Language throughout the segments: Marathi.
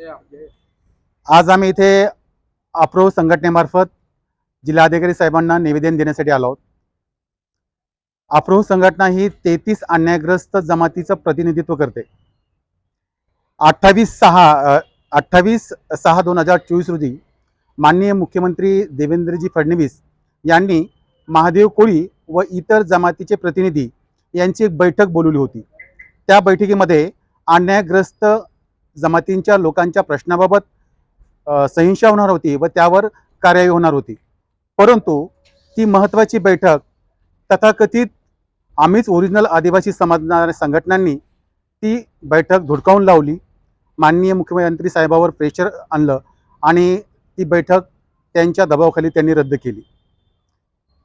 आज आम्ही इथे अप्रो संघटनेमार्फत जिल्हाधिकारी साहेबांना निवेदन देण्यासाठी आलो आहोत। अप्रो संघटना ही 33 अन्यायग्रस्त जमातीचं प्रतिनिधित्व करते। 28/6/2024 रोजी माननीय मुख्यमंत्री देवेंद्रजी फडणवीस यांनी महादेव कोळी व इतर जमातीचे प्रतिनिधी यांची एक बैठक बोलवली होती। त्या बैठकीमध्ये अन्यायग्रस्त जमातींच्या लोकांच्या प्रश्नाबाबत सहिंसा होणार होती व त्यावर कार्यवाही होणार होती। परंतु ती महत्त्वाची बैठक तथाकथित आम्हीच ओरिजिनल आदिवासी समाज संघटनांनी ती बैठक धुडकावून लावली। माननीय मुख्यमंत्री साहेबांवर प्रेशर आणलं आणि ती बैठक त्यांच्या दबावाखाली त्यांनी रद्द केली।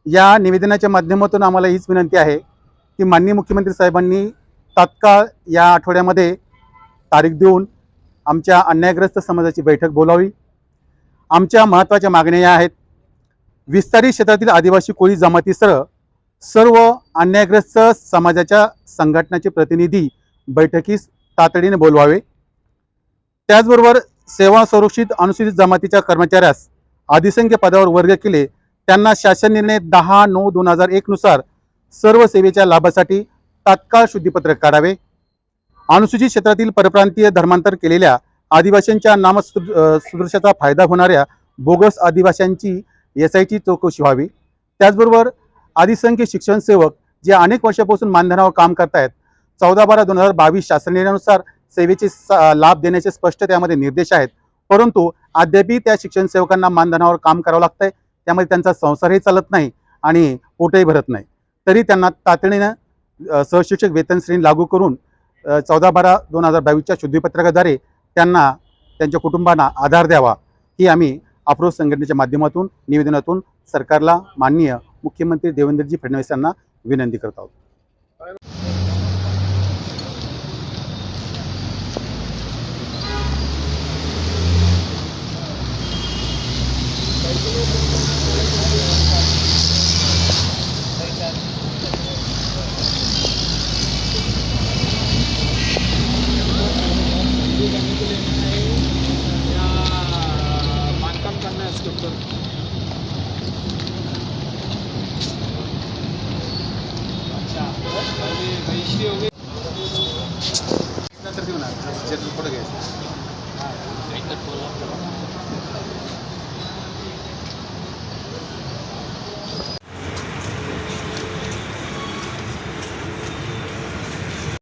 या निवेदनाच्या माध्यमातून आम्हाला हीच विनंती आहे की माननीय मुख्यमंत्री साहेबांनी तात्काळ या आठवड्यामध्ये तारीख देऊन आमच्या अन्यायग्रस्त समाजाची बैठक बोलावी। आमच्या महत्त्वाच्या मागण्या या आहेत। विस्तारित क्षेत्रातील आदिवासी कोळी जमातीसह सर्व अन्यायग्रस्त समाजाच्या संघटनाचे प्रतिनिधी बैठकीस तातडीने बोलवावे। त्याचबरोबर सेवा संरक्षित अनुसूचित जमातीच्या कर्मचाऱ्यास अधिसंख्य पदावर वर्ग केले त्यांना शासन निर्णय 10/9/2001 नुसार सर्व सेवेच्या लाभासाठी तात्काळ शुद्धीपत्रक काढावे। अनुसूचित क्षेत्रातील परप्रांतीय धर्मांतर केलेल्या आदिवासींच्या नामसुदृशाचा फायदा होणाऱ्या बोगस आदिवासींची SIT चौकशी व्हावी। त्याचबरोबर अधिसंख्य शिक्षण सेवक जे अनेक वर्षापासून मानधनावर काम करतायत 14/12/2022 शासन निर्णयानुसार सेवेचे लाभ देण्याचे स्पष्ट त्यामध्ये निर्देश आहेत। परंतु अद्यापही त्या शिक्षण सेवकांना मानधनावर काम करावं लागतंय, त्यामध्ये त्यांचा संसारही चालत नाही आणि पोटही भरत नाही। तरी त्यांना तातडीनं सहशिक्षक वेतन श्रेणी लागू करून 14/12/2022च्या शुद्धीपत्रकाद्वारे त्यांना त्यांच्या कुटुंबांना आधार द्यावा ही आम्ही अप्रो संघटनेच्या माध्यमातून निवेदनातून सरकारला माननीय मुख्यमंत्री देवेंद्रजी फडणवीस यांना विनंती करत आहोत। अच्छा